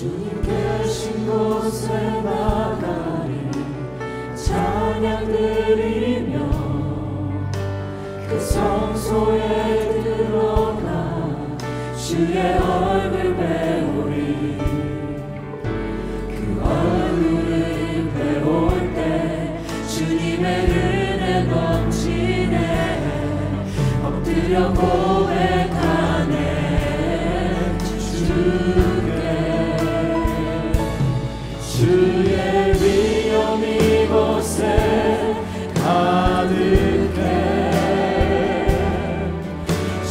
주님 계신 곳에 나가리 찬양 드리며 그 성소에 들어가 주의 얼굴 배우리. 그 얼굴을 배울 때 주님의 은혜 넘치네. 엎드려 고백하네 주께. 주의 위엄 이곳에 가득해.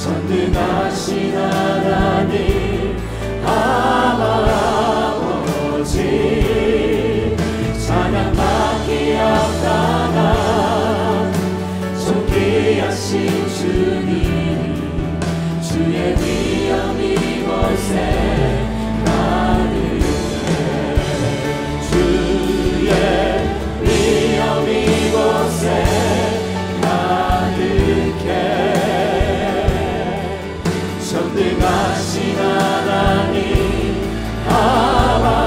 전능하신 하나님 아버지 찬양받기 합당한 존귀하신 주님. 주의 위엄 이곳에 가득해. 주의 위엄 이곳에 가득해. 전능하신 하나님 아버지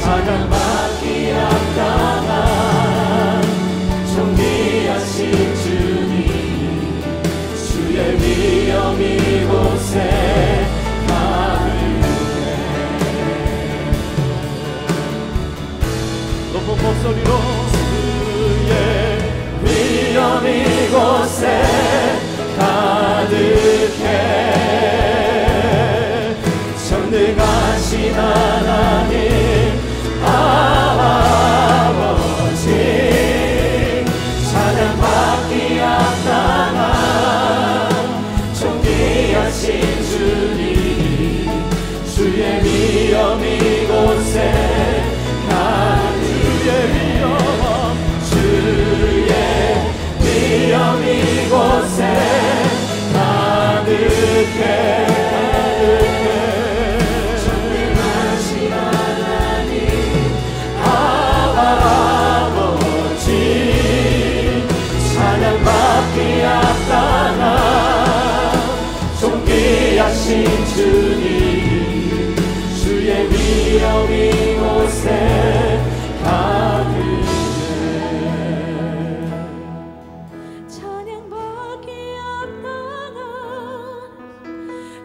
찬양받기 합당한 존귀하신 주님. 주의 위엄 이곳에 가득해. 높은 목소리로 주의 위엄 이곳에 가득해. 전능하신 하나님 아버지 찬양받기 합당한 존귀하신 주님. 주의 위엄 이곳에 주의 위엄 이곳에 가득해. 전능하신 하나님 아버지 찬양받기 합당한 존귀하신 주님. 주의 위엄 이곳에 가득해. 찬양받기 합당한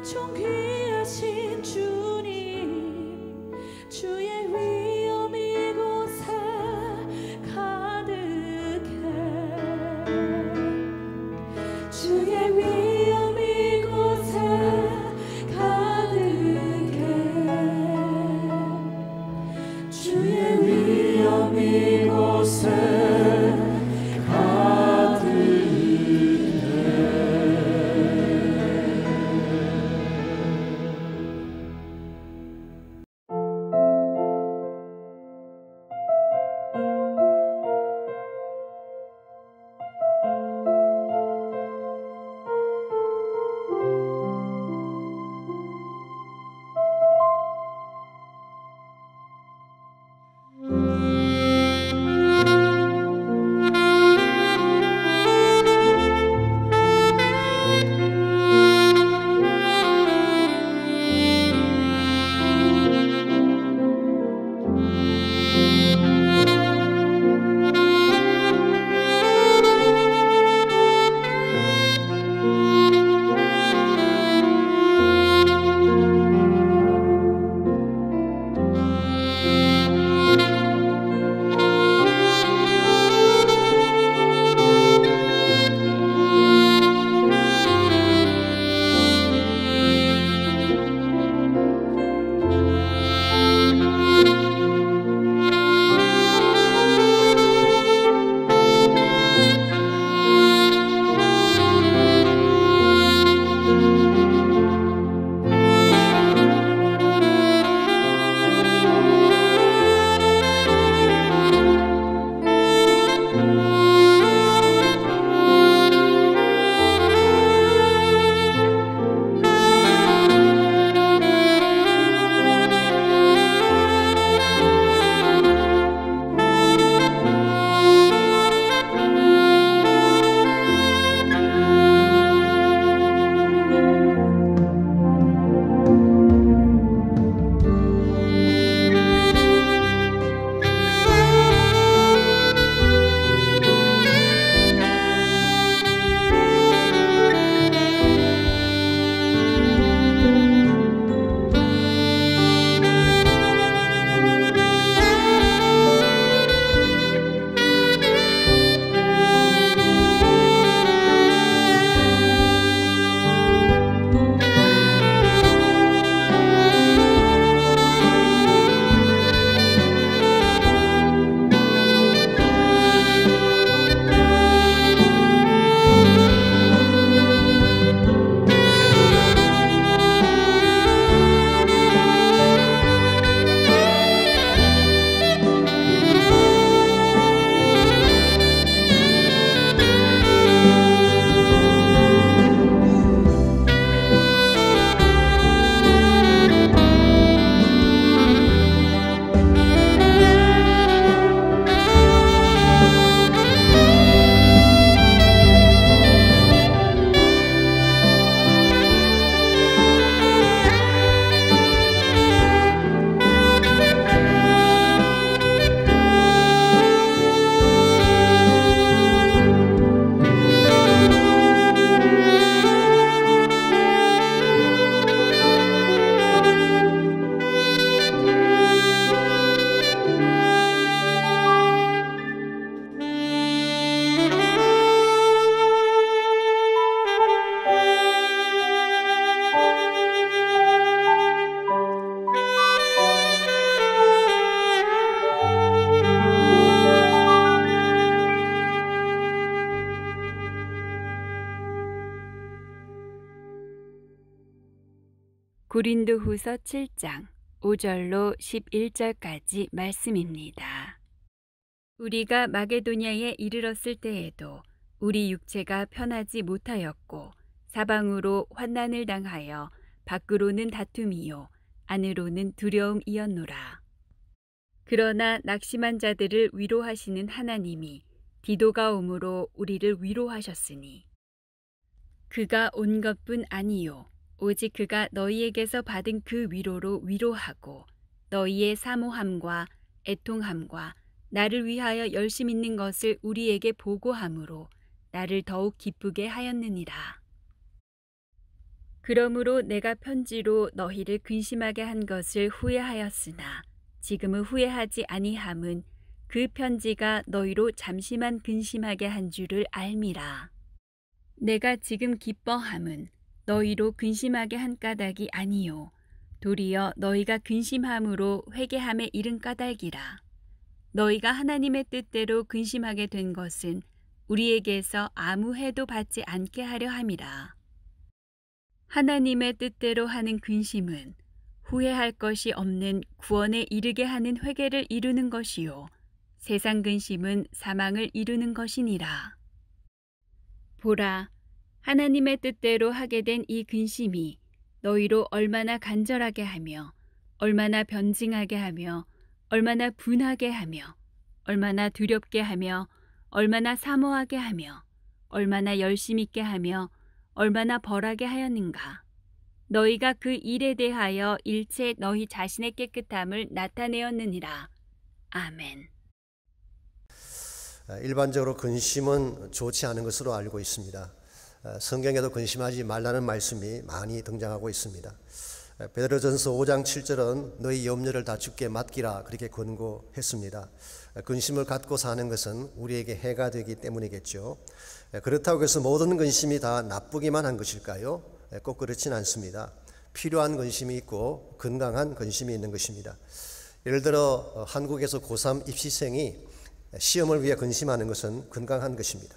존귀하신 주님. 주의 위엄 이곳에 가득해. 주의 위엄 이곳에 가득해. 고린도후서 7장 5절로 11절까지 말씀입니다. 우리가 마게도냐에 이르렀을 때에도 우리 육체가 편하지 못하였고 사방으로 환난을 당하여 밖으로는 다툼이요 안으로는 두려움이었노라. 그러나 낙심한 자들을 위로하시는 하나님이 디도가 오므로 우리를 위로하셨으니 그가 온 것뿐 아니요 오직 그가 너희에게서 받은 그 위로로 위로하고 너희의 사모함과 애통함과 나를 위하여 열심 있는 것을 우리에게 보고함으로 나를 더욱 기쁘게 하였느니라. 그러므로 내가 편지로 너희를 근심하게 한 것을 후회하였으나 지금은 후회하지 아니함은 그 편지가 너희로 잠시만 근심하게 한 줄을 알미라. 내가 지금 기뻐함은 너희로 근심하게 한 까닭이 아니요 도리어 너희가 근심함으로 회개함에 이른 까닭이라. 너희가 하나님의 뜻대로 근심하게 된 것은 우리에게서 아무 해도 받지 않게 하려 함이라. 하나님의 뜻대로 하는 근심은 후회할 것이 없는 구원에 이르게 하는 회개를 이루는 것이요 세상 근심은 사망을 이루는 것이니라. 보라, 하나님의 뜻대로 하게 된 이 근심이 너희로 얼마나 간절하게 하며 얼마나 변증하게 하며 얼마나 분하게 하며 얼마나 두렵게 하며 얼마나 사모하게 하며 얼마나 열심 있게 하며 얼마나 벌하게 하였는가. 너희가 그 일에 대하여 일체 너희 자신의 깨끗함을 나타내었느니라. 아멘. 일반적으로 근심은 좋지 않은 것으로 알고 있습니다. 성경에도 근심하지 말라는 말씀이 많이 등장하고 있습니다. 베드로전서 5장 7절은 너희 염려를 다 주께 맡기라 그렇게 권고했습니다. 근심을 갖고 사는 것은 우리에게 해가 되기 때문이겠죠. 그렇다고 해서 모든 근심이 다 나쁘기만 한 것일까요? 꼭 그렇진 않습니다. 필요한 근심이 있고 건강한 근심이 있는 것입니다. 예를 들어 한국에서 고3 입시생이 시험을 위해 근심하는 것은 건강한 것입니다.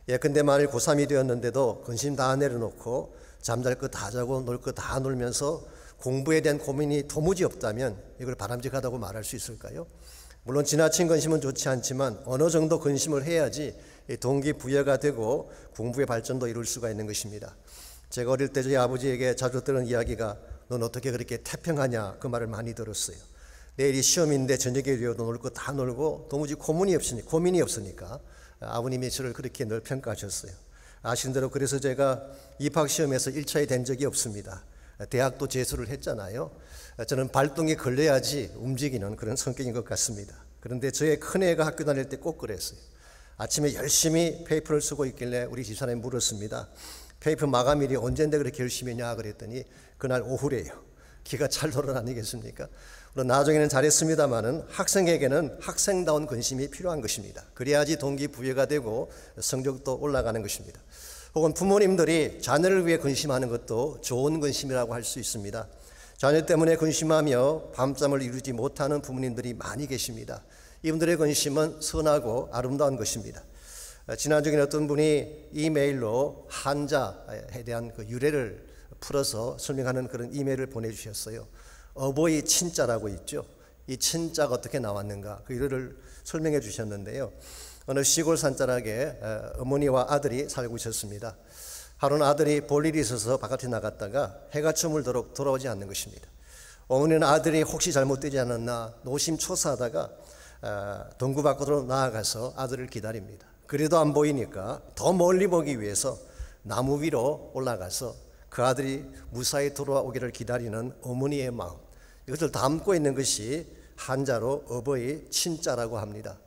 예컨대 만일 고3이 되었는데도 근심 다 내려놓고 잠잘 거 다 자고 놀 거 다 놀면서 공부에 대한 고민이 도무지 없다면 이걸 바람직하다고 말할 수 있을까요? 물론 지나친 근심은 좋지 않지만 어느 정도 근심을 해야지 동기부여가 되고 공부의 발전도 이룰 수가 있는 것입니다. 제가 어릴 때 저희 아버지에게 자주 들은 이야기가 넌 어떻게 그렇게 태평하냐 그 말을 많이 들었어요. 내일이 시험인데 저녁에 되어도 놀 거 다 놀고 도무지 고민이 없으니까 아버님이 저를 그렇게 늘 평가하셨어요. 아시는 대로 그래서 제가 입학시험에서 1차에 된 적이 없습니다. 대학도 재수를 했잖아요. 저는 발동이 걸려야지 움직이는 그런 성격인 것 같습니다. 그런데 저의 큰애가 학교 다닐 때 꼭 그랬어요. 아침에 열심히 페이퍼를 쓰고 있길래 우리 집사람이 물었습니다. 페이퍼 마감일이 언젠데 그렇게 열심히 했냐 그랬더니 그날 오후래요. 기가 찰 노릇 아니겠습니까? 물론 나중에는 잘했습니다마는 학생에게는 학생다운 근심이 필요한 것입니다. 그래야지 동기부여가 되고 성적도 올라가는 것입니다. 혹은 부모님들이 자녀를 위해 근심하는 것도 좋은 근심이라고 할 수 있습니다. 자녀 때문에 근심하며 밤잠을 이루지 못하는 부모님들이 많이 계십니다. 이분들의 근심은 선하고 아름다운 것입니다. 지난주에 어떤 분이 이메일로 한자에 대한 그 유래를 풀어서 설명하는 그런 이메일을 보내주셨어요. 어버이 친자라고 있죠. 이 친자가 어떻게 나왔는가 그 이유를 설명해 주셨는데요. 어느 시골 산자락에 어머니와 아들이 살고 있었습니다. 하루는 아들이 볼 일이 있어서 바깥에 나갔다가 해가 저물도록 돌아오지 않는 것입니다. 어머니는 아들이 혹시 잘못되지 않았나 노심초사하다가 동구 밖으로 나아가서 아들을 기다립니다. 그래도 안 보이니까 더 멀리 보기 위해서 나무 위로 올라가서 그 아들이 무사히 돌아오기를 기다리는 어머니의 마음, 이것을 담고 있는 것이 한자로 어버이 친자라고 합니다.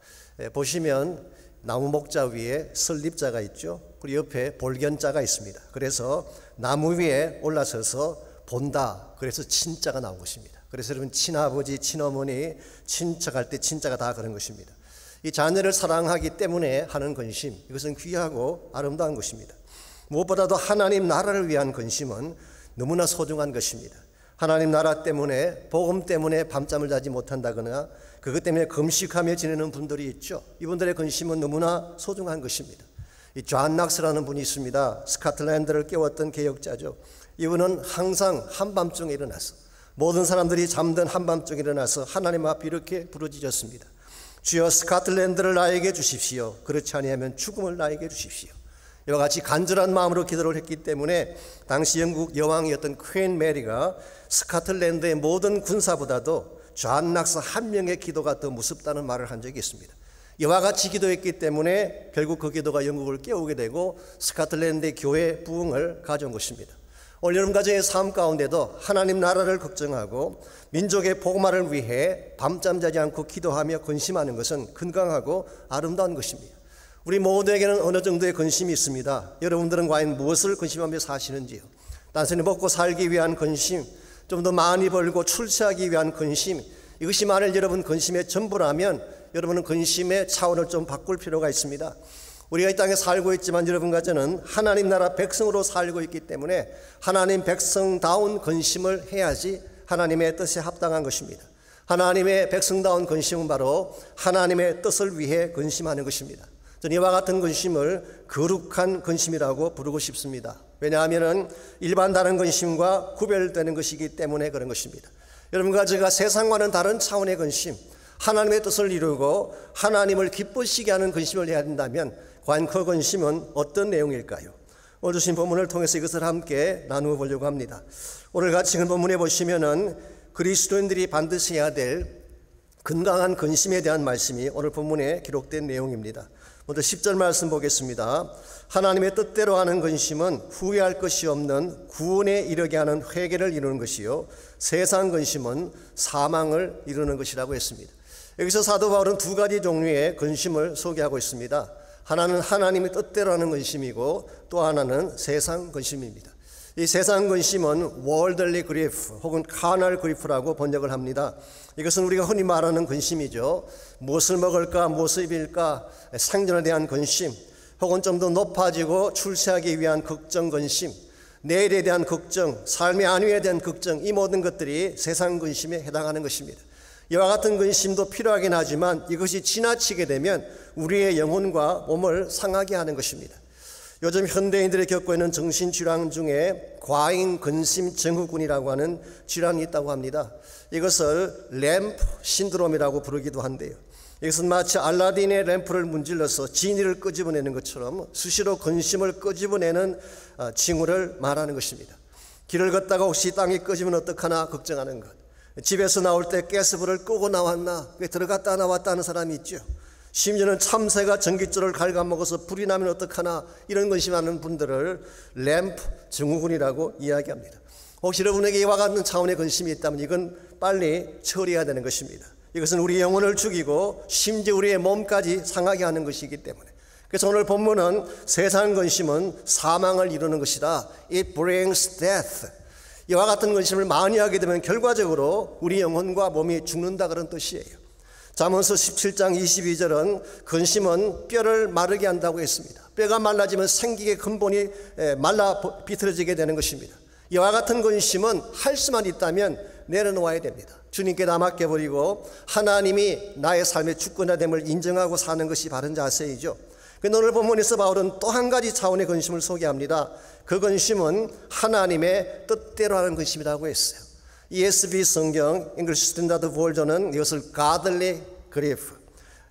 보시면 나무 목자 위에 설립자가 있죠. 그리고 옆에 볼견자가 있습니다. 그래서 나무 위에 올라서서 본다. 그래서 친자가 나온 것입니다. 그래서 여러분 친아버지, 친어머니, 친척할 때 친자가 다 그런 것입니다. 이 자녀를 사랑하기 때문에 하는 근심, 이것은 귀하고 아름다운 것입니다. 무엇보다도 하나님 나라를 위한 근심은 너무나 소중한 것입니다. 하나님 나라 때문에 복음 때문에 밤잠을 자지 못한다거나 그것 때문에 금식하며 지내는 분들이 있죠. 이분들의 근심은 너무나 소중한 것입니다. 이 존 낙스라는 분이 있습니다. 스코틀랜드를 깨웠던 개혁자죠. 이분은 항상 한밤중에 일어나서 모든 사람들이 잠든 한밤중에 일어나서 하나님 앞에 이렇게 부르짖었습니다. 주여 스코틀랜드를 나에게 주십시오. 그렇지 아니하면 죽음을 나에게 주십시오. 이와 같이 간절한 마음으로 기도를 했기 때문에 당시 영국 여왕이었던 퀸 메리가 스코틀랜드의 모든 군사보다도 존 낙스 한 명의 기도가 더 무섭다는 말을 한 적이 있습니다. 이와 같이 기도했기 때문에 결국 그 기도가 영국을 깨우게 되고 스코틀랜드의 교회 부흥을 가져온 것입니다. 오늘 여러분 가정의 삶 가운데도 하나님 나라를 걱정하고 민족의 복음화를 위해 밤잠 자지 않고 기도하며 근심하는 것은 건강하고 아름다운 것입니다. 우리 모두에게는 어느 정도의 근심이 있습니다. 여러분들은 과연 무엇을 근심하며 사시는지요? 단순히 먹고 살기 위한 근심, 좀 더 많이 벌고 출세하기 위한 근심, 이것이 만일 여러분 근심의 전부라면 여러분은 근심의 차원을 좀 바꿀 필요가 있습니다. 우리가 이 땅에 살고 있지만 여러분과 저는 하나님 나라 백성으로 살고 있기 때문에 하나님 백성다운 근심을 해야지 하나님의 뜻에 합당한 것입니다. 하나님의 백성다운 근심은 바로 하나님의 뜻을 위해 근심하는 것입니다. 저는 이와 같은 근심을 거룩한 근심이라고 부르고 싶습니다. 왜냐하면 일반 다른 근심과 구별되는 것이기 때문에 그런 것입니다. 여러분과 제가 세상과는 다른 차원의 근심, 하나님의 뜻을 이루고 하나님을 기쁘시게 하는 근심을 해야 된다면 과연 그 근심은 어떤 내용일까요? 오늘 주신 본문을 통해서 이것을 함께 나누어 보려고 합니다. 오늘 같이 그 본문에 보시면은 그리스도인들이 반드시 해야 될 건강한 근심에 대한 말씀이 오늘 본문에 기록된 내용입니다. 먼저 10절 말씀 보겠습니다. 하나님의 뜻대로 하는 근심은 후회할 것이 없는 구원에 이르게 하는 회개를 이루는 것이요 세상 근심은 사망을 이루는 것이라고 했습니다. 여기서 사도 바울은 두 가지 종류의 근심을 소개하고 있습니다. 하나는 하나님의 뜻대로 하는 근심이고 또 하나는 세상 근심입니다. 이 세상 근심은 worldly grief 혹은 carnal grief라고 번역을 합니다. 이것은 우리가 흔히 말하는 근심이죠. 무엇을 먹을까, 무엇을 입을까, 생존에 대한 근심, 혹은 좀 더 높아지고 출세하기 위한 걱정 근심, 내일에 대한 걱정, 삶의 안위에 대한 걱정, 이 모든 것들이 세상 근심에 해당하는 것입니다. 이와 같은 근심도 필요하긴 하지만 이것이 지나치게 되면 우리의 영혼과 몸을 상하게 하는 것입니다. 요즘 현대인들이 겪고 있는 정신질환 중에 과잉 근심 증후군이라고 하는 질환이 있다고 합니다. 이것을 램프 신드롬이라고 부르기도 한데요. 이것은 마치 알라딘의 램프를 문질러서 지니를 끄집어내는 것처럼 수시로 근심을 끄집어내는 징후를 말하는 것입니다. 길을 걷다가 혹시 땅이 꺼지면 어떡하나 걱정하는 것, 집에서 나올 때 가스불을 끄고 나왔나, 들어갔다 나왔다 하는 사람이 있죠. 심지어는 참새가 전깃줄을 갉아먹어서 불이 나면 어떡하나 이런 근심하는 분들을 램프 증후군이라고 이야기합니다. 혹시 여러분에게 이와 같은 차원의 근심이 있다면 이건 빨리 처리해야 되는 것입니다. 이것은 우리 영혼을 죽이고 심지어 우리의 몸까지 상하게 하는 것이기 때문에, 그래서 오늘 본문은 세상 근심은 사망을 이루는 것이다. It brings death. 이와 같은 근심을 많이 하게 되면 결과적으로 우리 영혼과 몸이 죽는다 그런 뜻이에요. 잠언서 17장 22절은 근심은 뼈를 마르게 한다고 했습니다. 뼈가 말라지면 생기의 근본이 말라 비틀어지게 되는 것입니다. 이와 같은 근심은 할 수만 있다면 내려놓아야 됩니다. 주님께 다 맡겨버리고 하나님이 나의 삶의 주권자됨을 인정하고 사는 것이 바른 자세이죠. 오늘 본문에서 바울은 또 한 가지 차원의 근심을 소개합니다. 그 근심은 하나님의 뜻대로 하는 근심이라고 했어요. ESV 성경 English Standard Version은 이것을 godly grief,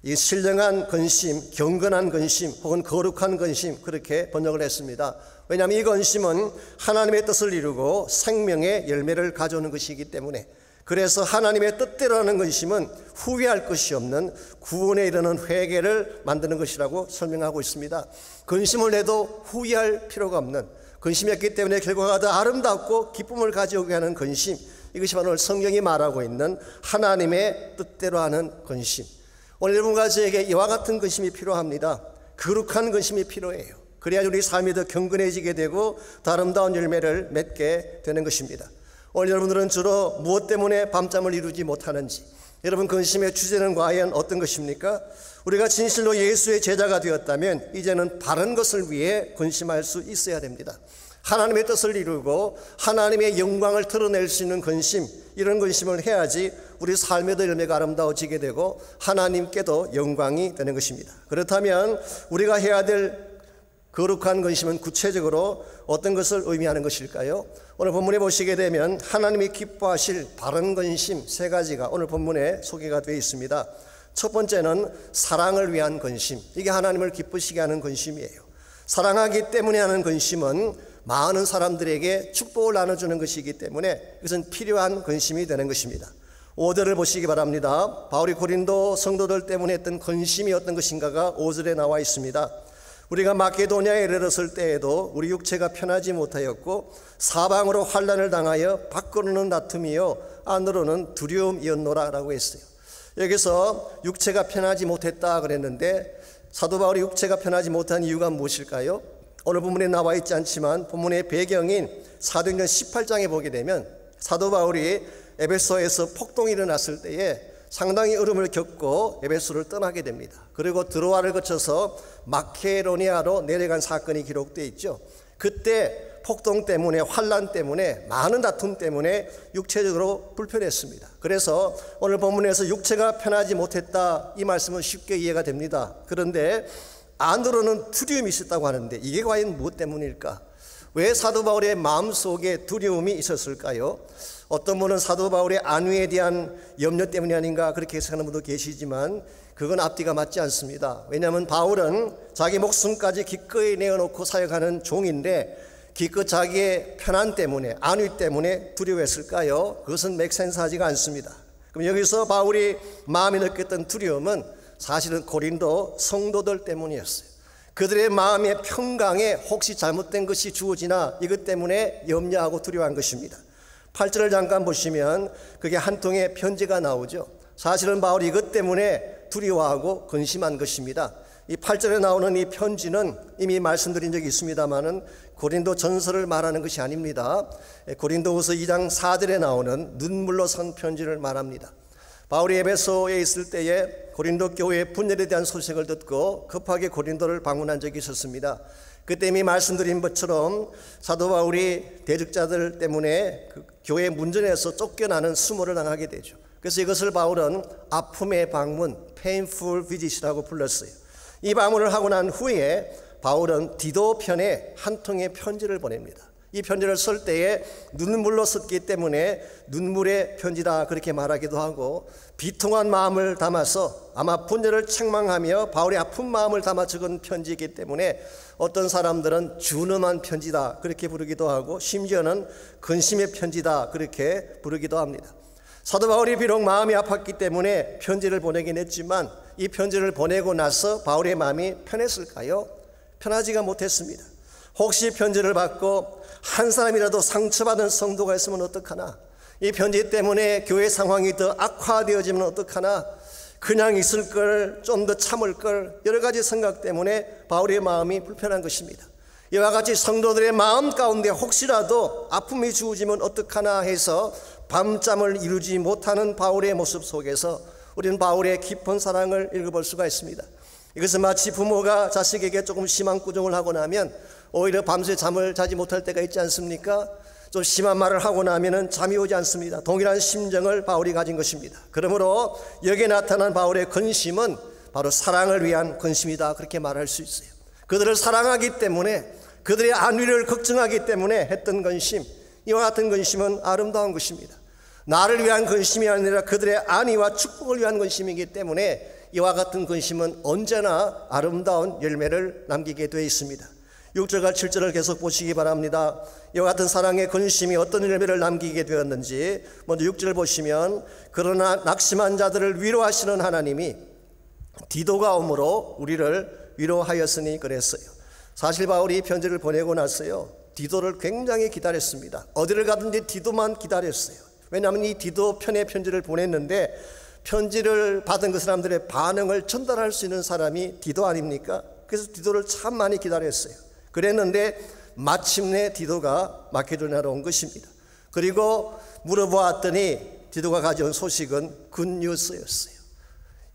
이 신령한 근심, 경건한 근심 혹은 거룩한 근심 그렇게 번역을 했습니다. 왜냐하면 이 근심은 하나님의 뜻을 이루고 생명의 열매를 가져오는 것이기 때문에, 그래서 하나님의 뜻대로 하는 근심은 후회할 것이 없는 구원에 이르는 회개를 만드는 것이라고 설명하고 있습니다. 근심을 해도 후회할 필요가 없는, 근심했기 때문에 결과가 더 아름답고 기쁨을 가져오게 하는 근심, 이것이 바로 성경이 말하고 있는 하나님의 뜻대로 하는 근심. 오늘 여러분과 저에게 이와 같은 근심이 필요합니다. 거룩한 근심이 필요해요. 그래야 우리 삶이 더 경건해지게 되고 더 아름다운 열매를 맺게 되는 것입니다. 오늘 여러분들은 주로 무엇 때문에 밤잠을 이루지 못하는지, 여러분 근심의 주제는 과연 어떤 것입니까? 우리가 진실로 예수의 제자가 되었다면 이제는 바른 것을 위해 근심할 수 있어야 됩니다. 하나님의 뜻을 이루고 하나님의 영광을 드러낼 수 있는 근심, 이런 근심을 해야지 우리 삶에도 열매가 아름다워지게 되고 하나님께도 영광이 되는 것입니다. 그렇다면 우리가 해야 될 거룩한 근심은 구체적으로 어떤 것을 의미하는 것일까요? 오늘 본문에 보시게 되면 하나님이 기뻐하실 바른 근심 세 가지가 오늘 본문에 소개가 되어 있습니다. 첫 번째는 사랑을 위한 근심. 이게 하나님을 기쁘시게 하는 근심이에요. 사랑하기 때문에 하는 근심은 많은 사람들에게 축복을 나눠주는 것이기 때문에 이것은 필요한 근심이 되는 것입니다. 5절을 보시기 바랍니다. 바울이 고린도 성도들 때문에 했던 근심이 어떤 것인가가 5절에 나와 있습니다. 우리가 마케도냐에 이르렀을 때에도 우리 육체가 편하지 못하였고 사방으로 환난을 당하여 밖으로는 다툼이요 안으로는 두려움이었노라 라고 했어요. 여기서 육체가 편하지 못했다 그랬는데 사도 바울이 육체가 편하지 못한 이유가 무엇일까요? 오늘 본문에 나와 있지 않지만 본문의 배경인 사도행전 18장에 보게 되면 사도 바울이 에베소에서 폭동이 일어났을 때에 상당히 어려움을 겪고 에베소를 떠나게 됩니다. 그리고 드로아를 거쳐서 마케도니아로 내려간 사건이 기록되어 있죠. 그때 폭동 때문에 환난 때문에 많은 다툼 때문에 육체적으로 불편했습니다. 그래서 오늘 본문에서 육체가 편하지 못했다 이 말씀은 쉽게 이해가 됩니다. 그런데 안으로는 두려움이 있었다고 하는데 이게 과연 무엇 때문일까? 왜 사도 바울의 마음속에 두려움이 있었을까요? 어떤 분은 사도 바울의 안위에 대한 염려 때문이 아닌가 그렇게 해석하는 분도 계시지만 그건 앞뒤가 맞지 않습니다. 왜냐하면 바울은 자기 목숨까지 기꺼이 내어놓고 사역하는 종인데 기껏 자기의 편안 때문에 안위 때문에 두려워했을까요? 그것은 맥센스하지가 않습니다. 그럼 여기서 바울이 마음에 느꼈던 두려움은 사실은 고린도 성도들 때문이었어요. 그들의 마음의 평강에 혹시 잘못된 것이 주어지나 이것 때문에 염려하고 두려워한 것입니다. 8절을 잠깐 보시면 그게 한 통의 편지가 나오죠. 사실은 바울이 이것 때문에 두려워하고 근심한 것입니다. 이 8절에 나오는 이 편지는 이미 말씀드린 적이 있습니다마는 고린도 전서를 말하는 것이 아닙니다. 고린도후서 2장 4절에 나오는 눈물로 쓴 편지를 말합니다. 바울이 에베소에 있을 때에 고린도 교회의 분열에 대한 소식을 듣고 급하게 고린도를 방문한 적이 있었습니다. 그때 이미 말씀드린 것처럼 사도 바울이 대적자들 때문에 그 교회 문전에서 쫓겨나는 수모를 당하게 되죠. 그래서 이것을 바울은 아픔의 방문, painful visit이라고 불렀어요. 이 방문을 하고 난 후에 바울은 디도 편에 한 통의 편지를 보냅니다. 이 편지를 쓸 때에 눈물로 썼기 때문에 눈물의 편지다 그렇게 말하기도 하고 비통한 마음을 담아서 아마 분열을 책망하며 바울의 아픈 마음을 담아 적은 편지이기 때문에 어떤 사람들은 준엄한 편지다 그렇게 부르기도 하고 심지어는 근심의 편지다 그렇게 부르기도 합니다. 사도 바울이 비록 마음이 아팠기 때문에 편지를 보내긴 했지만 이 편지를 보내고 나서 바울의 마음이 편했을까요? 편하지가 못했습니다. 혹시 편지를 받고 한 사람이라도 상처받은 성도가 있으면 어떡하나? 이 편지 때문에 교회 상황이 더 악화되어지면 어떡하나? 그냥 있을 걸, 좀 더 참을 걸, 여러 가지 생각 때문에 바울의 마음이 불편한 것입니다. 이와 같이 성도들의 마음 가운데 혹시라도 아픔이 주어지면 어떡하나 해서 밤잠을 이루지 못하는 바울의 모습 속에서 우리는 바울의 깊은 사랑을 읽어볼 수가 있습니다. 이것은 마치 부모가 자식에게 조금 심한 꾸중을 하고 나면 오히려 밤새 잠을 자지 못할 때가 있지 않습니까? 좀 심한 말을 하고 나면 잠이 오지 않습니다. 동일한 심정을 바울이 가진 것입니다. 그러므로 여기에 나타난 바울의 근심은 바로 사랑을 위한 근심이다 그렇게 말할 수 있어요. 그들을 사랑하기 때문에 그들의 안위를 걱정하기 때문에 했던 근심, 이와 같은 근심은 아름다운 것입니다. 나를 위한 근심이 아니라 그들의 안위와 축복을 위한 근심이기 때문에 이와 같은 근심은 언제나 아름다운 열매를 남기게 되어 있습니다. 6절과 7절을 계속 보시기 바랍니다. 이와 같은 사랑의 근심이 어떤 열매를 남기게 되었는지 먼저 6절을 보시면 그러나 낙심한 자들을 위로하시는 하나님이 디도가 오므로 우리를 위로하였으니 그랬어요. 사실 바울이 편지를 보내고 나서요 디도를 굉장히 기다렸습니다. 어디를 가든지 디도만 기다렸어요. 왜냐하면 이 디도 편의 편지를 보냈는데 편지를 받은 그 사람들의 반응을 전달할 수 있는 사람이 디도 아닙니까? 그래서 디도를 참 많이 기다렸어요. 그랬는데 마침내 디도가 마케도냐로 온 것입니다. 그리고 물어보았더니 디도가 가져온 소식은 굿뉴스였어요.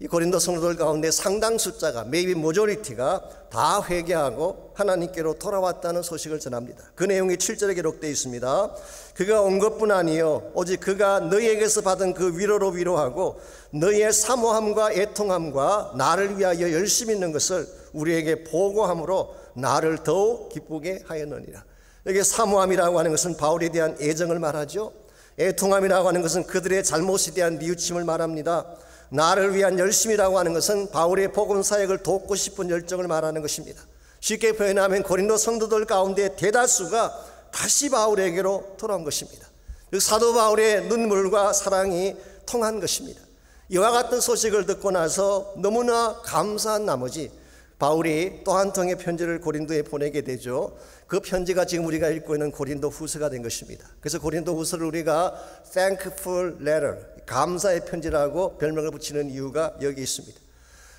이 고린도 성도들 가운데 상당 숫자가 maybe majority가 다 회개하고 하나님께로 돌아왔다는 소식을 전합니다. 그 내용이 7절에 기록되어 있습니다. 그가 온 것뿐 아니요 오직 그가 너희에게서 받은 그 위로로 위로하고 너희의 사모함과 애통함과 나를 위하여 열심히 있는 것을 우리에게 보고함으로 나를 더욱 기쁘게 하였느니라. 여기 사모함이라고 하는 것은 바울에 대한 애정을 말하죠. 애통함이라고 하는 것은 그들의 잘못에 대한 뉘우침을 말합니다. 나를 위한 열심이라고 하는 것은 바울의 복음 사역을 돕고 싶은 열정을 말하는 것입니다. 쉽게 표현하면 고린도 성도들 가운데 대다수가 다시 바울에게로 돌아온 것입니다. 사도 바울의 눈물과 사랑이 통한 것입니다. 이와 같은 소식을 듣고 나서 너무나 감사한 나머지 바울이 또 한 통의 편지를 고린도에 보내게 되죠. 그 편지가 지금 우리가 읽고 있는 고린도 후서가 된 것입니다. 그래서 고린도 후서를 우리가 thankful letter, 감사의 편지라고 별명을 붙이는 이유가 여기 있습니다.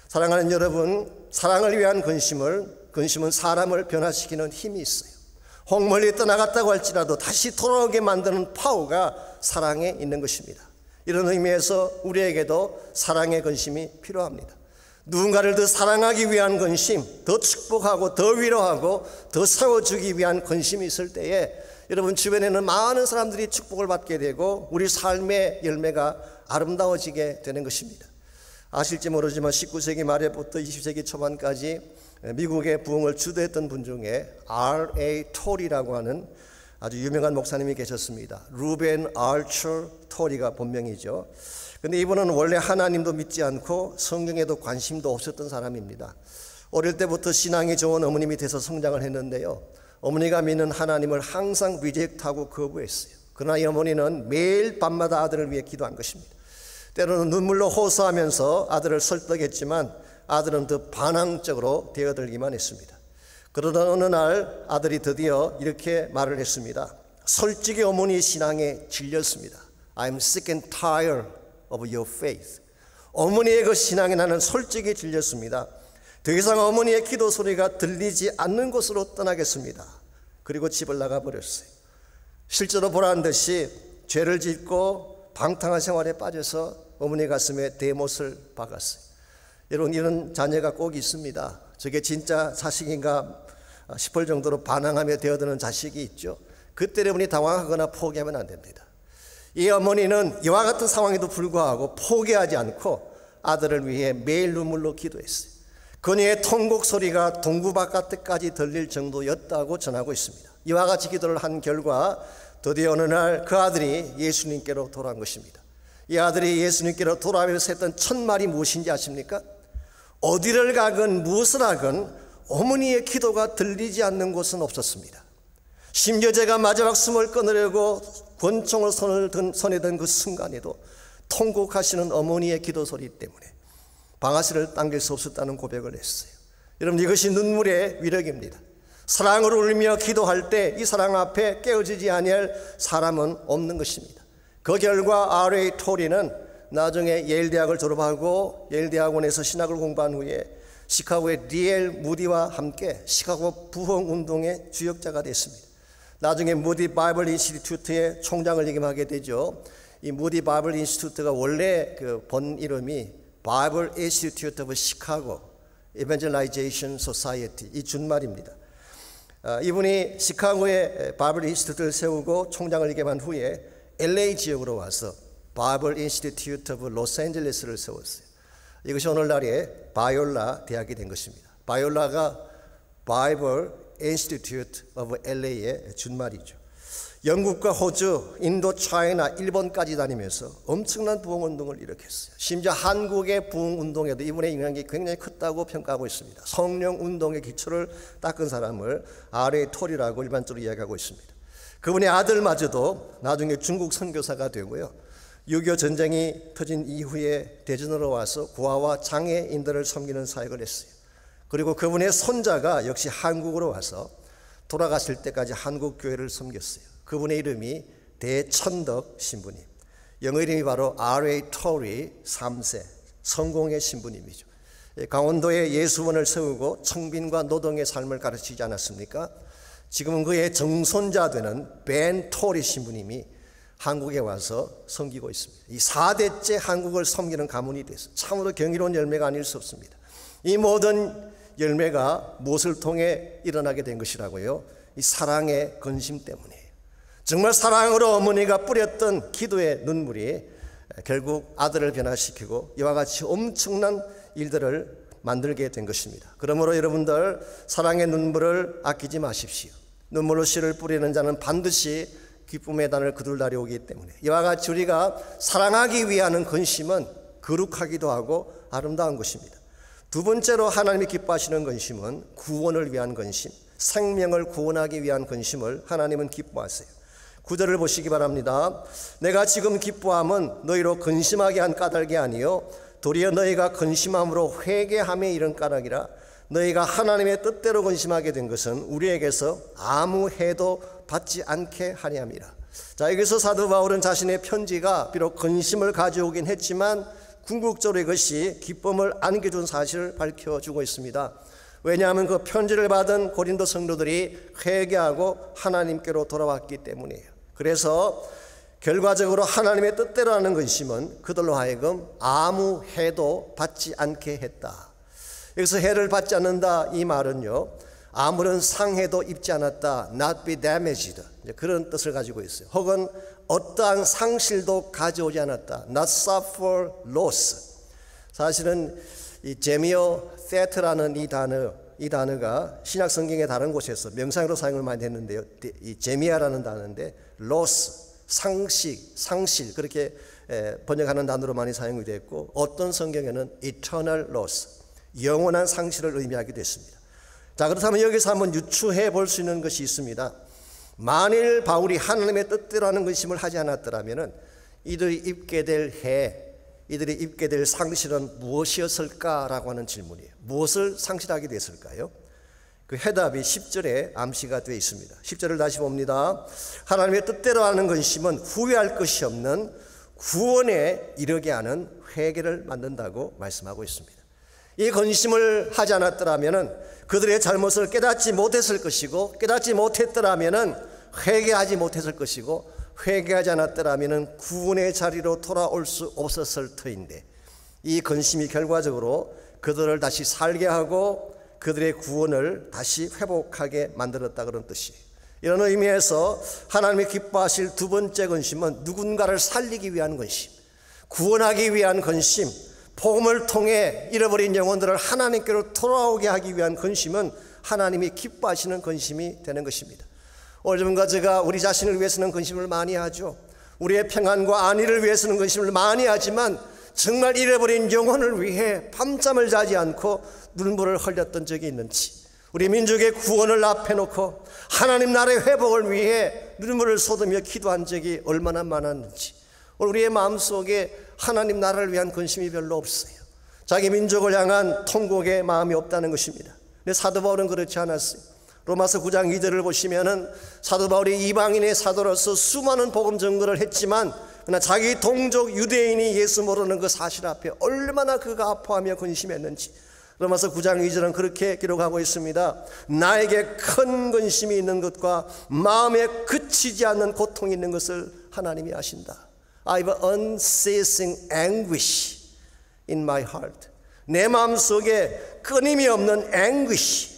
사랑하는 여러분, 사랑을 위한 근심은 사람을 변화시키는 힘이 있어요. 홍멀리 떠나갔다고 할지라도 다시 돌아오게 만드는 파워가 사랑에 있는 것입니다. 이런 의미에서 우리에게도 사랑의 근심이 필요합니다. 누군가를 더 사랑하기 위한 근심, 더 축복하고 더 위로하고 더 세워주기 위한 근심이 있을 때에 여러분 주변에는 많은 사람들이 축복을 받게 되고 우리 삶의 열매가 아름다워지게 되는 것입니다. 아실지 모르지만 19세기 말에부터 20세기 초반까지 미국의 부흥을 주도했던 분 중에 R.A. 톨이라고 하는 아주 유명한 목사님이 계셨습니다. 루벤 알처 톨이가 본명이죠. 근데 이분은 원래 하나님도 믿지 않고 성경에도 관심도 없었던 사람입니다. 어릴 때부터 신앙이 좋은 어머님이 돼서 성장을 했는데요. 어머니가 믿는 하나님을 항상 리젝트하고 거부했어요. 그러나 이 어머니는 매일 밤마다 아들을 위해 기도한 것입니다. 때로는 눈물로 호소하면서 아들을 설득했지만 아들은 더 반항적으로 되어들기만 했습니다. 그러던 어느 날 아들이 드디어 이렇게 말을 했습니다. 솔직히 어머니의 신앙에 질렸습니다. I'm sick and tired of your faith. 어머니의 그 신앙에 나는 솔직히 질렸습니다. 더 이상 어머니의 기도 소리가 들리지 않는 곳으로 떠나겠습니다. 그리고 집을 나가버렸어요. 실제로 보란 듯이 죄를 짓고 방탕한 생활에 빠져서 어머니 가슴에 대못을 박았어요. 여러분, 이런 자녀가 꼭 있습니다. 저게 진짜 자식인가 싶을 정도로 반항하며 되어드는 자식이 있죠. 그때 여러분이 당황하거나 포기하면 안 됩니다. 이 어머니는 이와 같은 상황에도 불구하고 포기하지 않고 아들을 위해 매일 눈물로 기도했어요. 그녀의 통곡 소리가 동구 바깥까지 들릴 정도였다고 전하고 있습니다. 이와 같이 기도를 한 결과 드디어 어느 날 그 아들이 예수님께로 돌아온 것입니다. 이 아들이 예수님께로 돌아오면서 했던 첫 말이 무엇인지 아십니까? 어디를 가건 무엇을 하건 어머니의 기도가 들리지 않는 곳은 없었습니다. 심지어 제가 마지막 숨을 끊으려고 권총을 손에 든 그 순간에도 통곡하시는 어머니의 기도 소리 때문에 방아쇠를 당길 수 없었다는 고백을 했어요. 여러분, 이것이 눈물의 위력입니다. 사랑으로 울며 기도할 때 이 사랑 앞에 깨어지지 아니할 사람은 없는 것입니다. 그 결과 R.A. 톨이는 나중에 예일 대학을 졸업하고 예일 대학원에서 신학을 공부한 후에 시카고의 D.L. 무디와 함께 시카고 부흥 운동의 주역자가 됐습니다. 나중에 무디 바이블 인스티튜트의 총장을 역임하게 되죠. 이 무디 바이블 인스티튜트가 원래 그 본 이름이 바이블 인스티튜트 오브 시카고 이벤젤라이제이션 소사이어티, 이 준말입니다. 이분이 시카고의 바이블 인스티튜트를 세우고 총장을 역임한 후에 LA 지역으로 와서 바이블 인스티튜트 오브 로스앤젤레스를 세웠어요. 이것이 오늘날의 바이올라 대학이 된 것입니다. 바이올라가 바이블 인스티튜트 오브 LA의 준말이죠. 영국과 호주, 인도, 차이나, 일본까지 다니면서 엄청난 부흥운동을 일으켰어요. 심지어 한국의 부흥운동에도 이분의 영향이 굉장히 컸다고 평가하고 있습니다. 성령운동의 기초를 닦은 사람을 R.A. 톨이라고 일반적으로 이야기하고 있습니다. 그분의 아들마저도 나중에 중국 선교사가 되고요. 6.25 전쟁이 터진 이후에 대전으로 와서 고아와 장애인들을 섬기는 사역을 했어요. 그리고 그분의 손자가 역시 한국으로 와서 돌아가실 때까지 한국 교회를 섬겼어요. 그분의 이름이 대천덕 신부님. 영어 이름이 바로 R.A. 톨이 3세, 성공의 신부님이죠. 강원도에 예수원을 세우고 청빈과 노동의 삶을 가르치지 않았습니까? 지금은 그의 정손자 되는 벤 톨이 신부님이 한국에 와서 섬기고 있습니다. 이 4대째 한국을 섬기는 가문이 됐어요. 참으로 경이로운 열매가 아닐 수 없습니다. 이 모든 열매가 무엇을 통해 일어나게 된 것이라고요? 이 사랑의 근심 때문이에요. 정말 사랑으로 어머니가 뿌렸던 기도의 눈물이 결국 아들을 변화시키고 이와 같이 엄청난 일들을 만들게 된 것입니다. 그러므로 여러분들 사랑의 눈물을 아끼지 마십시오. 눈물로 씨를 뿌리는 자는 반드시 기쁨의 단을 거둘날이 오기 때문에 이와 같이 우리가 사랑하기 위한 근심은 거룩하기도 하고 아름다운 것입니다. 두 번째로 하나님이 기뻐하시는 근심은 구원을 위한 근심, 생명을 구원하기 위한 근심을 하나님은 기뻐하세요. 9절을 보시기 바랍니다. 내가 지금 기뻐함은 너희로 근심하게 한 까닭이 아니요 도리어 너희가 근심함으로 회개함에 이른 까닭이라. 너희가 하나님의 뜻대로 근심하게 된 것은 우리에게서 아무 해도 받지 않게 하려 함이라. 자, 여기서 사도 바울은 자신의 편지가 비록 근심을 가져오긴 했지만 궁극적으로 이것이 기쁨을 안겨준 사실을 밝혀주고 있습니다. 왜냐하면 그 편지를 받은 고린도 성도들이 회개하고 하나님께로 돌아왔기 때문이에요. 그래서 결과적으로 하나님의 뜻대로 하는 근심은 그들로 하여금 아무 해도 받지 않게 했다. 여기서 해를 받지 않는다 이 말은요, 아무런 상해도 입지 않았다, not be damaged, 그런 뜻을 가지고 있어요. 혹은 어떠한 상실도 가져오지 않았다, not suffer loss. 사실은 이 제미어 that라는 이 단어가 신약 성경의 다른 곳에서 명사형으로 사용을 많이 했는데요, 이 제미아라는 단어인데 loss, 상실 그렇게 번역하는 단어로 많이 사용이 됐고, 어떤 성경에는 eternal loss, 영원한 상실을 의미하기도 했습니다. 자, 그렇다면 여기서 한번 유추해 볼 수 있는 것이 있습니다. 만일 바울이 하나님의 뜻대로 하는 근심을 하지 않았더라면 이들이 입게 될 해, 이들이 입게 될 상실은 무엇이었을까라고 하는 질문이에요. 무엇을 상실하게 됐을까요? 그 해답이 10절에 암시가 되어 있습니다. 10절을 다시 봅니다. 하나님의 뜻대로 하는 근심은 후회할 것이 없는 구원에 이르게 하는 회개를 만든다고 말씀하고 있습니다. 이 근심을 하지 않았더라면 그들의 잘못을 깨닫지 못했을 것이고, 깨닫지 못했더라면 회개하지 못했을 것이고, 회개하지 않았더라면 구원의 자리로 돌아올 수 없었을 터인데, 이 근심이 결과적으로 그들을 다시 살게 하고 그들의 구원을 다시 회복하게 만들었다, 그런 뜻이에요. 이런 의미에서 하나님이 기뻐하실 두 번째 근심은 누군가를 살리기 위한 근심, 구원하기 위한 근심, 복음을 통해 잃어버린 영혼들을 하나님께로 돌아오게 하기 위한 근심은 하나님이 기뻐하시는 근심이 되는 것입니다. 오늘 여러분과 제가 우리 자신을 위해서는 근심을 많이 하죠. 우리의 평안과 안위를 위해서는 근심을 많이 하지만 정말 잃어버린 영혼을 위해 밤잠을 자지 않고 눈물을 흘렸던 적이 있는지, 우리 민족의 구원을 앞에 놓고 하나님 나라의 회복을 위해 눈물을 쏟으며 기도한 적이 얼마나 많았는지, 우리의 마음속에 하나님 나라를 위한 근심이 별로 없어요. 자기 민족을 향한 통곡의 마음이 없다는 것입니다. 근데 사도 바울은 그렇지 않았어요. 로마서 9장 2절을 보시면은 사도 바울이 이방인의 사도로서 수많은 복음 전거를 했지만 그러나 자기 동족 유대인이 예수 모르는 그 사실 앞에 얼마나 그가 아파하며 근심했는지 로마서 9장 2절은 그렇게 기록하고 있습니다. 나에게 큰 근심이 있는 것과 마음에 그치지 않는 고통이 있는 것을 하나님이 아신다. I have unceasing anguish in my heart. 내 마음속에 끊임이 없는 anguish,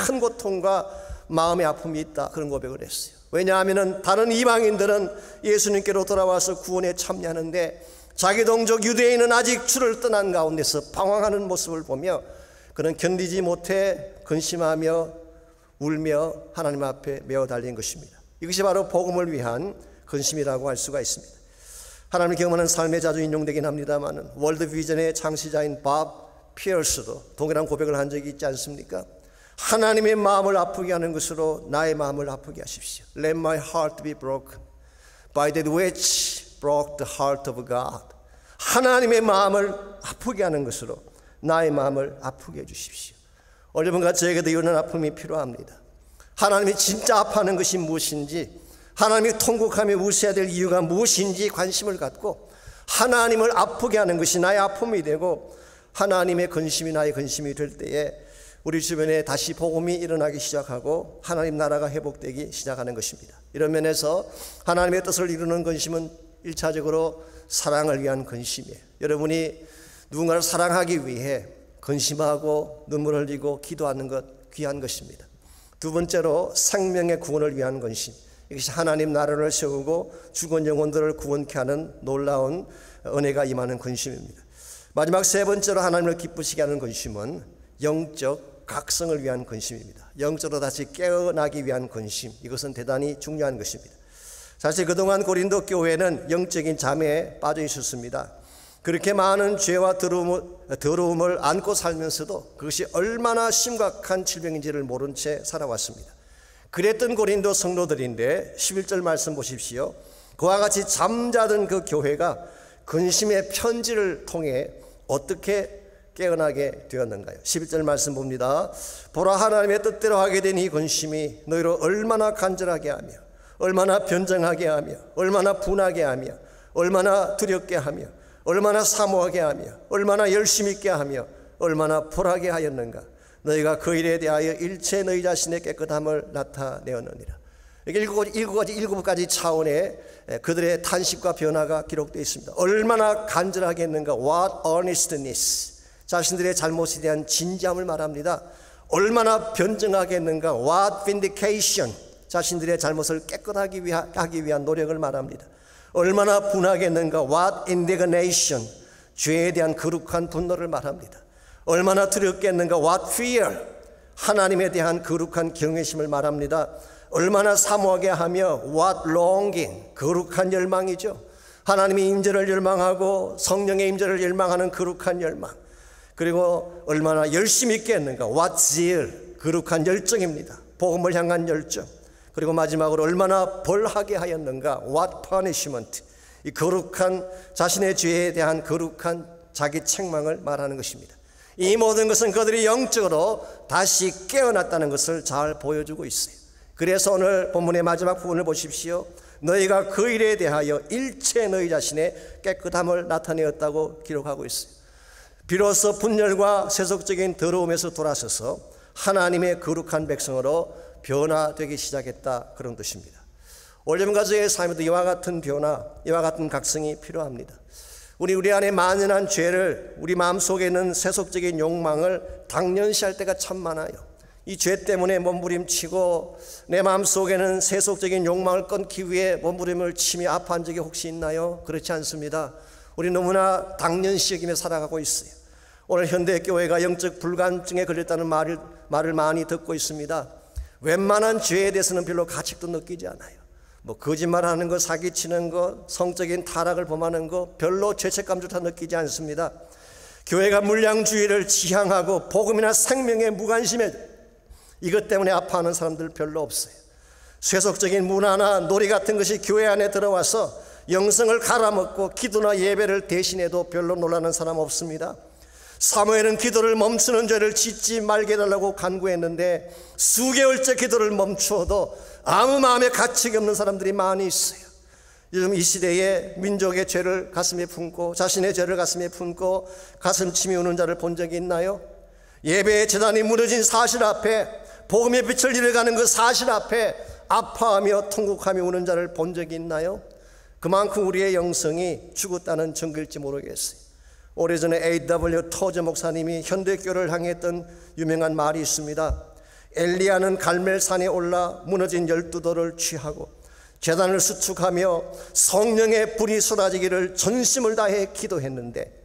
큰 고통과 마음의 아픔이 있다, 그런 고백을 했어요. 왜냐하면 다른 이방인들은 예수님께로 돌아와서 구원에 참여하는데 자기 동족 유대인은 아직 주를 떠난 가운데서 방황하는 모습을 보며 그는 견디지 못해 근심하며 울며 하나님 앞에 메어 달린 것입니다. 이것이 바로 복음을 위한 근심이라고 할 수가 있습니다. 하나님을 경험하는 삶에 자주 인용되긴 합니다만 월드비전의 창시자인 밥 피어스도 동일한 고백을 한 적이 있지 않습니까? 하나님의 마음을 아프게 하는 것으로 나의 마음을 아프게 하십시오. Let my heart be broken by that which broke the heart of God. 하나님의 마음을 아프게 하는 것으로 나의 마음을 아프게 해주십시오. 여러분과 저에게도 이런 아픔이 필요합니다. 하나님이 진짜 아파하는 것이 무엇인지, 하나님이 통곡하며 무시해야 될 이유가 무엇인지 관심을 갖고 하나님을 아프게 하는 것이 나의 아픔이 되고 하나님의 근심이 나의 근심이 될 때에 우리 주변에 다시 복음이 일어나기 시작하고 하나님 나라가 회복되기 시작하는 것입니다. 이런 면에서 하나님의 뜻을 이루는 근심은 1차적으로 사랑을 위한 근심이에요. 여러분이 누군가를 사랑하기 위해 근심하고 눈물 흘리고 기도하는 것 귀한 것입니다. 두 번째로 생명의 구원을 위한 근심, 이것이 하나님 나라를 세우고 죽은 영혼들을 구원케 하는 놀라운 은혜가 임하는 근심입니다. 마지막 세 번째로 하나님을 기쁘시게 하는 근심은 영적 각성을 위한 근심입니다. 영적으로 다시 깨어나기 위한 근심, 이것은 대단히 중요한 것입니다. 사실 그동안 고린도 교회는 영적인 잠에 빠져 있었습니다. 그렇게 많은 죄와 더러움을 안고 살면서도 그것이 얼마나 심각한 질병인지를 모른 채 살아왔습니다. 그랬던 고린도 성도들인데 11절 말씀 보십시오. 그와 같이 잠자던 그 교회가 근심의 편지를 통해 어떻게 깨어나게 되었는가요? 11절 말씀 봅니다. 보라, 하나님의 뜻대로 하게 된 이 근심이 너희로 얼마나 간절하게 하며 얼마나 변정하게 하며 얼마나 분하게 하며 얼마나 두렵게 하며 얼마나 사모하게 하며 얼마나 열심히 있게 하며 얼마나 불하게 하였는가. 너희가 그 일에 대하여 일체 너희 자신의 깨끗함을 나타내었느니라. 이게 일곱 가지 차원의 그들의 탄식과 변화가 기록되어 있습니다. 얼마나 간절하겠는가. What earnestness. 자신들의 잘못에 대한 진지함을 말합니다. 얼마나 변증하겠는가. What vindication. 자신들의 잘못을 깨끗하게 하기 위한 노력을 말합니다. 얼마나 분하겠는가. What indignation. 죄에 대한 거룩한 분노를 말합니다. 얼마나 두렵겠는가. What fear. 하나님에 대한 거룩한 경외심을 말합니다. 얼마나 사모하게 하며 What longing. 거룩한 열망이죠. 하나님의 임재를 열망하고 성령의 임재를 열망하는 거룩한 열망. 그리고 얼마나 열심히 있겠는가. What zeal. 거룩한 열정입니다. 복음을 향한 열정. 그리고 마지막으로 얼마나 벌하게 하였는가. What punishment. 이 거룩한 자신의 죄에 대한 거룩한 자기 책망을 말하는 것입니다. 이 모든 것은 그들이 영적으로 다시 깨어났다는 것을 잘 보여주고 있어요. 그래서 오늘 본문의 마지막 부분을 보십시오. 너희가 그 일에 대하여 일체 너희 자신의 깨끗함을 나타내었다고 기록하고 있어요. 비로소 분열과 세속적인 더러움에서 돌아서서 하나님의 거룩한 백성으로 변화되기 시작했다, 그런 뜻입니다. 올여름 가족의 삶에도 이와 같은 변화, 이와 같은 각성이 필요합니다. 우리 안에 만연한 죄를, 우리 마음속에 있는 세속적인 욕망을 당연시할 때가 참 많아요. 이 죄 때문에 몸부림치고 내 마음속에는 세속적인 욕망을 끊기 위해 몸부림을 치며 아파한 적이 혹시 있나요? 그렇지 않습니다. 우리 너무나 당연시 여기며 살아가고 있어요. 오늘 현대교회가 영적 불감증에 걸렸다는 말을 많이 듣고 있습니다. 웬만한 죄에 대해서는 별로 가책도 느끼지 않아요. 거짓말하는 거, 사기치는 거, 성적인 타락을 범하는 거 별로 죄책감조차 느끼지 않습니다. 교회가 물량주의를 지향하고 복음이나 생명에 무관심해 이것 때문에 아파하는 사람들 별로 없어요. 세속적인 문화나 놀이 같은 것이 교회 안에 들어와서 영성을 갈아먹고 기도나 예배를 대신해도 별로 놀라는 사람 없습니다. 사무엘은 기도를 멈추는 죄를 짓지 말게 해달라고 간구했는데 수개월째 기도를 멈추어도 아무 마음에 가책이 없는 사람들이 많이 있어요. 요즘 이 시대에 민족의 죄를 가슴에 품고 자신의 죄를 가슴에 품고 가슴침이 우는 자를 본 적이 있나요? 예배의 재단이 무너진 사실 앞에, 복음의 빛을 잃어가는 그 사실 앞에 아파하며 통곡하며 우는 자를 본 적이 있나요? 그만큼 우리의 영성이 죽었다는 증거일지 모르겠어요. 오래전에 A.W. 토저 목사님이 현대교를 향해 했던 유명한 말이 있습니다. 엘리야는 갈멜산에 올라 무너진 12돌을 취하고 제단을 수축하며 성령의 불이 쏟아지기를 전심을 다해 기도했는데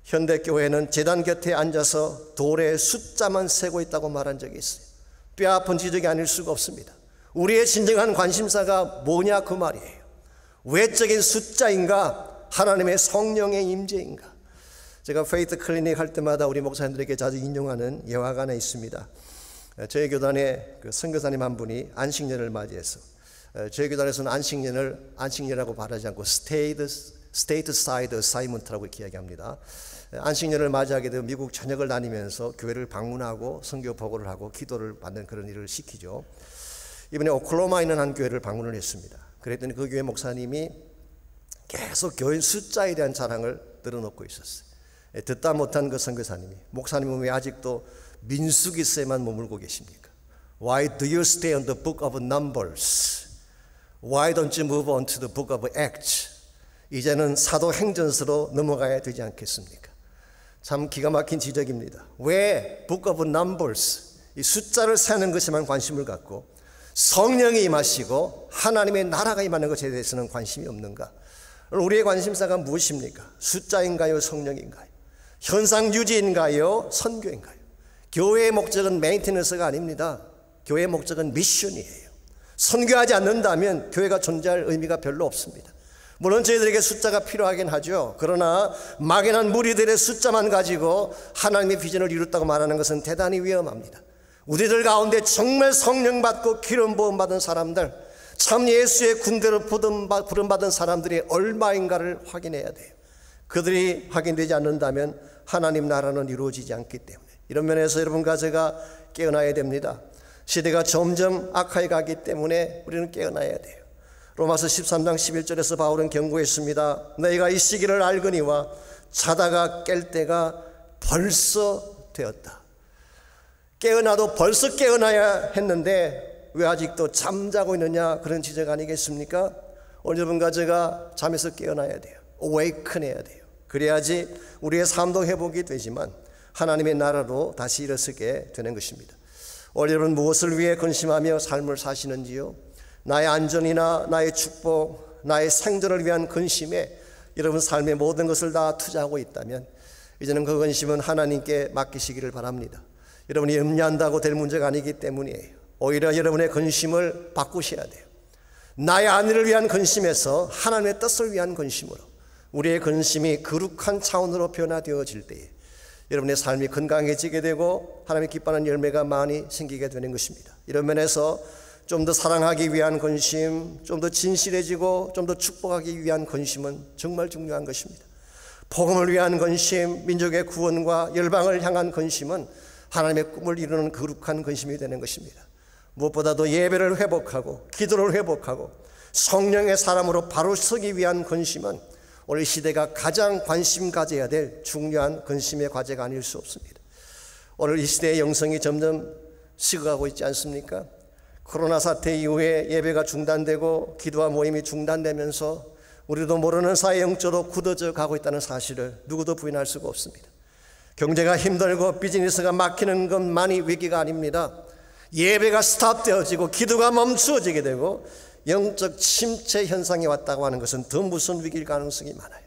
현대교회는 제단 곁에 앉아서 돌의 숫자만 세고 있다고 말한 적이 있어요. 뼈아픈 지적이 아닐 수가 없습니다. 우리의 진정한 관심사가 뭐냐 그 말이에요. 외적인 숫자인가 하나님의 성령의 임재인가. 제가 페이트 클리닉 할 때마다 우리 목사님들에게 자주 인용하는 예화가 하나 있습니다. 저희 교단에 그 선교사님 한 분이 안식년을 맞이해서 저희 교단에서는 안식년이라고 말하지 않고 stateside assignment라고 이렇게 이야기합니다. 안식년을 맞이하게 되면 미국 전역을 다니면서 교회를 방문하고 선교 보고를 하고 기도를 받는 그런 일을 시키죠. 이번에 오클라호마에 있는 한 교회를 방문을 했습니다. 그랬더니 그 교회 목사님이 계속 교회 숫자에 대한 자랑을 늘어놓고 있었어요. 듣다 못한 그 선교사님이, 목사님은 왜 아직도 민수기서에만 머물고 계십니까? Why do you stay on the book of Numbers? Why don't you move on to the book of Acts? 이제는 사도행전서로 넘어가야 되지 않겠습니까? 참 기가 막힌 지적입니다. 왜 book of Numbers, 이 숫자를 세는 것에만 관심을 갖고 성령이 임하시고 하나님의 나라가 임하는 것에 대해서는 관심이 없는가? 우리의 관심사가 무엇입니까? 숫자인가요? 성령인가요? 현상 유지인가요? 선교인가요? 교회의 목적은 메인테너스가 아닙니다. 교회의 목적은 미션이에요. 선교하지 않는다면 교회가 존재할 의미가 별로 없습니다. 물론 저희들에게 숫자가 필요하긴 하죠. 그러나 막연한 무리들의 숫자만 가지고 하나님의 비전을 이뤘다고 말하는 것은 대단히 위험합니다. 우리들 가운데 정말 성령 받고 기름 부음 받은 사람들, 참 예수의 군대로 부름받은 사람들이 얼마인가를 확인해야 돼요. 그들이 확인되지 않는다면 하나님 나라는 이루어지지 않기 때문에, 이런 면에서 여러분과 제가 깨어나야 됩니다. 시대가 점점 악하게 가기 때문에 우리는 깨어나야 돼요. 로마서 13장 11절에서 바울은 경고했습니다. 너희가 이 시기를 알거니와 자다가 깰 때가 벌써 되었다. 깨어나도 벌써 깨어나야 했는데 왜 아직도 잠자고 있느냐, 그런 지적 아니겠습니까? 오늘 여러분과 제가 잠에서 깨어나야 돼요. awaken 해야 돼요. 그래야지 우리의 삶도 회복이 되지만 하나님의 나라로 다시 일어서게 되는 것입니다. 오늘 여러분 무엇을 위해 근심하며 삶을 사시는지요? 나의 안전이나 나의 축복, 나의 생존을 위한 근심에 여러분 삶의 모든 것을 다 투자하고 있다면 이제는 그 근심은 하나님께 맡기시기를 바랍니다. 여러분이 염려한다고 될 문제가 아니기 때문이에요. 오히려 여러분의 근심을 바꾸셔야 돼요. 나의 안위를 위한 근심에서 하나님의 뜻을 위한 근심으로 우리의 근심이 거룩한 차원으로 변화되어질 때에 여러분의 삶이 건강해지게 되고 하나님의 기뻐하는 열매가 많이 생기게 되는 것입니다. 이런 면에서 좀 더 사랑하기 위한 근심, 좀 더 진실해지고 좀 더 축복하기 위한 근심은 정말 중요한 것입니다. 복음을 위한 근심, 민족의 구원과 열방을 향한 근심은 하나님의 꿈을 이루는 거룩한 근심이 되는 것입니다. 무엇보다도 예배를 회복하고 기도를 회복하고 성령의 사람으로 바로 서기 위한 근심은 오늘 시대가 가장 관심 가져야 될 중요한 근심의 과제가 아닐 수 없습니다. 오늘 이 시대의 영성이 점점 식어가고 있지 않습니까? 코로나 사태 이후에 예배가 중단되고 기도와 모임이 중단되면서 우리도 모르는 사이 영적으로 굳어져 가고 있다는 사실을 누구도 부인할 수가 없습니다. 경제가 힘들고 비즈니스가 막히는 것만이 위기가 아닙니다. 예배가 스탑되어지고 기도가 멈추어지게 되고 영적 침체 현상이 왔다고 하는 것은 더 무슨 위기일 가능성이 많아요.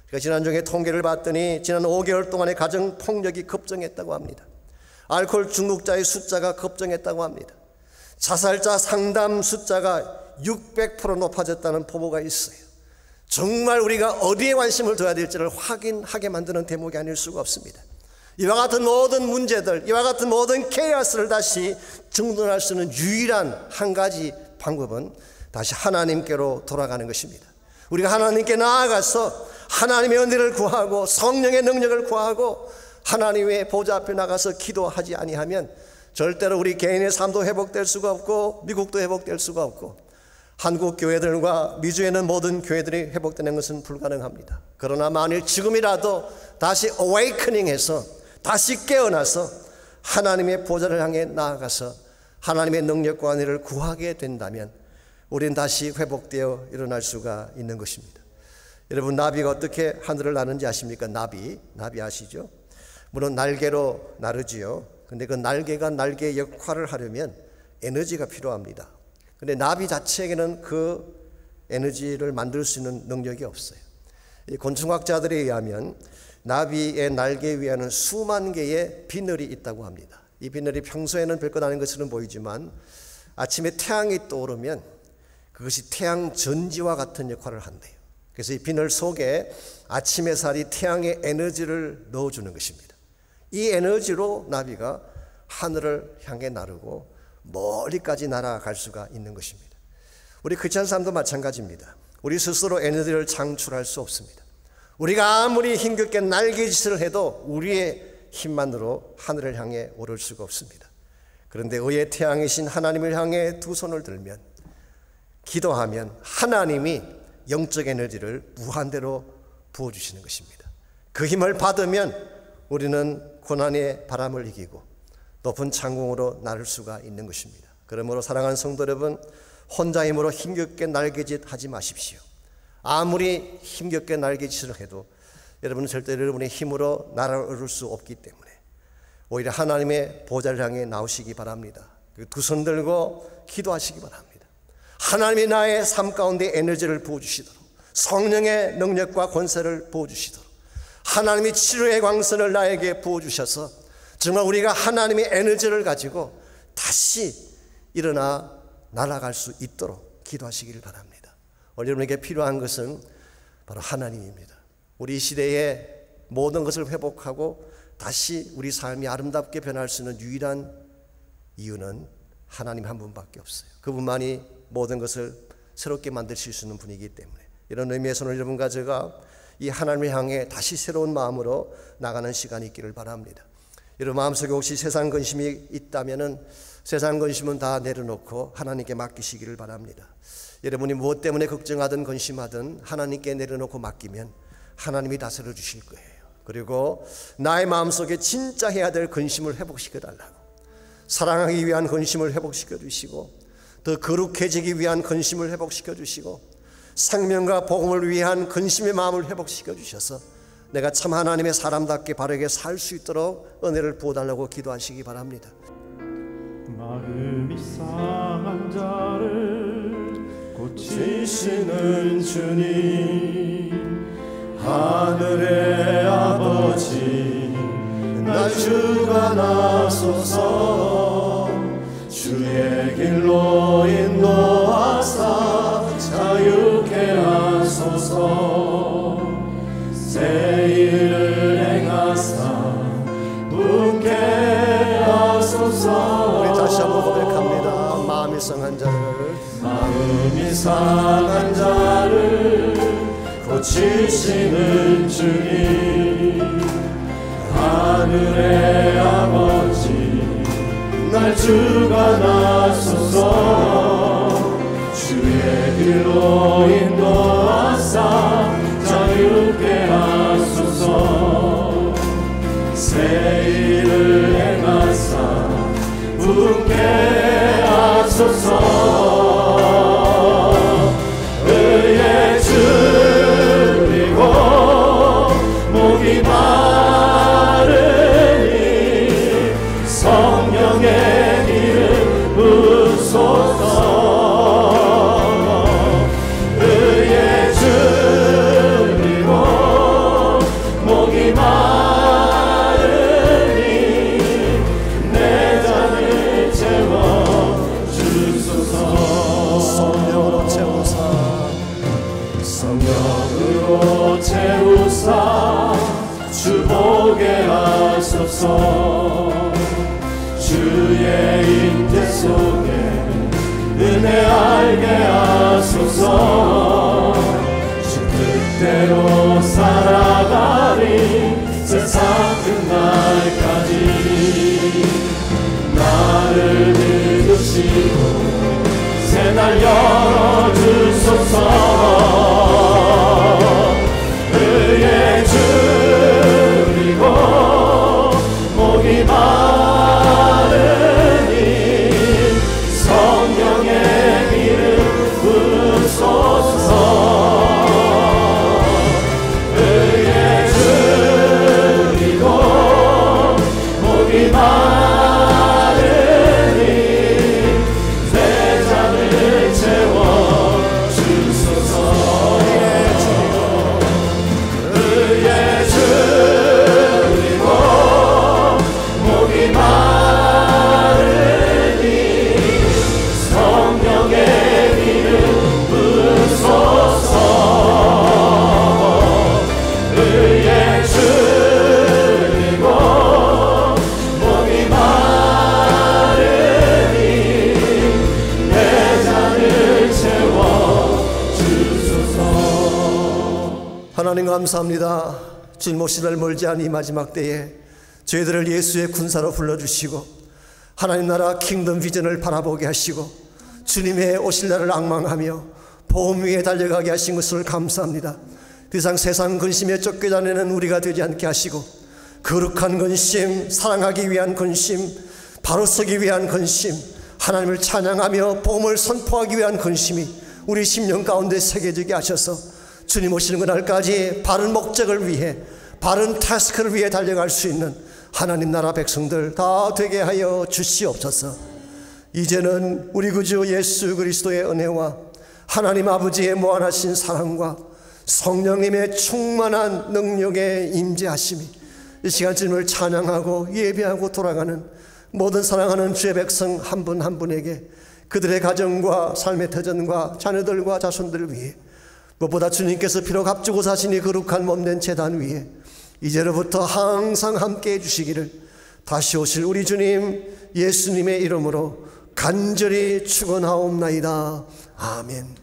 그러니까 지난주에 통계를 봤더니 지난 5개월 동안에 가정폭력이 급증했다고 합니다. 알코올 중독자의 숫자가 급증했다고 합니다. 자살자 상담 숫자가 600% 높아졌다는 보고가 있어요. 정말 우리가 어디에 관심을 둬야 될지를 확인하게 만드는 대목이 아닐 수가 없습니다. 이와 같은 모든 문제들, 이와 같은 모든 케이오스를 다시 정돈할 수 있는 유일한 한 가지 방법은 다시 하나님께로 돌아가는 것입니다. 우리가 하나님께 나아가서 하나님의 은혜를 구하고 성령의 능력을 구하고 하나님의 보좌 앞에 나가서 기도하지 아니하면 절대로 우리 개인의 삶도 회복될 수가 없고 미국도 회복될 수가 없고 한국 교회들과 미주에 있는 모든 교회들이 회복되는 것은 불가능합니다. 그러나 만일 지금이라도 다시 awakening해서 다시 깨어나서 하나님의 보좌를 향해 나아가서 하나님의 능력과 은혜를 구하게 된다면 우리는 다시 회복되어 일어날 수가 있는 것입니다. 여러분, 나비가 어떻게 하늘을 나는지 아십니까? 나비 아시죠? 물론 날개로 나르지요. 근데 그 날개가 날개의 역할을 하려면 에너지가 필요합니다. 근데 나비 자체에게는 그 에너지를 만들 수 있는 능력이 없어요. 이 곤충학자들에 의하면 나비의 날개 위에는 수만 개의 비늘이 있다고 합니다. 이 비늘이 평소에는 별것 아닌 것처럼 보이지만 아침에 태양이 떠오르면 그것이 태양 전지와 같은 역할을 한대요. 그래서 이 비늘 속에 아침 햇살이 태양의 에너지를 넣어주는 것입니다. 이 에너지로 나비가 하늘을 향해 나르고 멀리까지 날아갈 수가 있는 것입니다. 우리 크리스찬 삶도 마찬가지입니다. 우리 스스로 에너지를 창출할 수 없습니다. 우리가 아무리 힘겹게 날개짓을 해도 우리의 힘만으로 하늘을 향해 오를 수가 없습니다. 그런데 의의 태양이신 하나님을 향해 두 손을 들면, 기도하면 하나님이 영적 에너지를 무한대로 부어주시는 것입니다. 그 힘을 받으면 우리는 고난의 바람을 이기고 높은 창공으로 나를 수가 있는 것입니다. 그러므로 사랑하는 성도 여러분, 혼자 힘으로 힘겹게 날개짓 하지 마십시오. 아무리 힘겹게 날개짓을 해도 여러분은 절대 여러분의 힘으로 날아오를 수 없기 때문에 오히려 하나님의 보좌를 향해 나오시기 바랍니다. 두 손 들고 기도하시기 바랍니다. 하나님이 나의 삶 가운데 에너지를 부어주시도록, 성령의 능력과 권세를 부어주시도록, 하나님이 치료의 광선을 나에게 부어주셔서 정말 우리가 하나님의 에너지를 가지고 다시 일어나 날아갈 수 있도록 기도하시길 바랍니다. 오늘 여러분에게 필요한 것은 바로 하나님입니다. 우리 시대의 모든 것을 회복하고 다시 우리 삶이 아름답게 변할 수 있는 유일한 이유는 하나님 한 분밖에 없어요. 그분만이 모든 것을 새롭게 만드실 수 있는 분이기 때문에, 이런 의미에서 오늘 여러분과 제가 이 하나님을 향해 다시 새로운 마음으로 나가는 시간이 있기를 바랍니다. 여러분 마음속에 혹시 세상 근심이 있다면은 세상 근심은 다 내려놓고 하나님께 맡기시기를 바랍니다. 여러분이 무엇 때문에 걱정하든 근심하든 하나님께 내려놓고 맡기면 하나님이 다스려 주실 거예요. 그리고 나의 마음속에 진짜 해야 될 근심을 회복시켜 달라고, 사랑하기 위한 근심을 회복시켜 주시고, 더 거룩해지기 위한 근심을 회복시켜 주시고, 생명과 복음을 위한 근심의 마음을 회복시켜 주셔서 내가 참 하나님의 사람답게 바르게 살 수 있도록 은혜를 부어달라고 기도하시기 바랍니다. 마음이 상한 자를 고치시는 주님, 하늘의 아버지 날 주가 나소서, 주의 길로 인도하사 자유케 하소서, 새 일을 행하사 분케 하소서. 우리 다시 한번 고백합니다. 마음이 상한 자를 고치시는 주님, 하늘의 아버지 날 주가 나소서, 주의 길로 인도하사 자유케 하소서, 새 일을 행하사 분케 하소서. 의에 줄이고 목이 마르니 성령의 기름 부으소서. 의에 줄이고 목이 마르니 내 잔을 채워주소서. 성령으로 채우사 주 보게 하소서. 주의 인대 속에 은혜 알게 하소서. 주 뜻대로 살아가리 세상 끝날까지. 나를 믿으시고 새날 열어주소서. 의에 줄이고 목이 마르니 성령의 기름 부으소서. 의에 줄이고 목이 마르니 내 잔을 채워주소서. 의에 줄이고 목이 마르니 성령의 기름 부으소서. 의에 줄이고 목이 마르니 내 잔을 채워주소서. 하나님 감사합니다. 주님 오실 날 멀지 않은 이 마지막 때에 저희들을 예수의 군사로 불러주시고 하나님 나라 킹덤 비전을 바라보게 하시고 주님의 오실 날을 앙망하며 보험 위에 달려가게 하신 것을 감사합니다. 더 이상 세상 근심에 쫓겨다니는 우리가 되지 않게 하시고 거룩한 근심, 사랑하기 위한 근심, 바로 서기 위한 근심, 하나님을 찬양하며 복음을 선포하기 위한 근심이 우리 심령 가운데 새겨지게 하셔서 주님 오시는 그날까지 바른 목적을 위해, 바른 태스크를 위해 달려갈 수 있는 하나님 나라 백성들 다 되게 하여 주시옵소서. 이제는 우리 구주 예수 그리스도의 은혜와 하나님 아버지의 무한하신 사랑과 성령님의 충만한 능력에 임재하심이 이 시간 주님을 찬양하고 예배하고 돌아가는 모든 사랑하는 주의 백성 한 분 한 분에게 그들의 가정과 삶의 터전과 자녀들과 자손들을 위해 무엇보다 주님께서 피로 값주고 사시니 거룩한 몸된 제단 위에 이제로부터 항상 함께 해주시기를 다시 오실 우리 주님 예수님의 이름으로 간절히 축원하옵나이다. 아멘.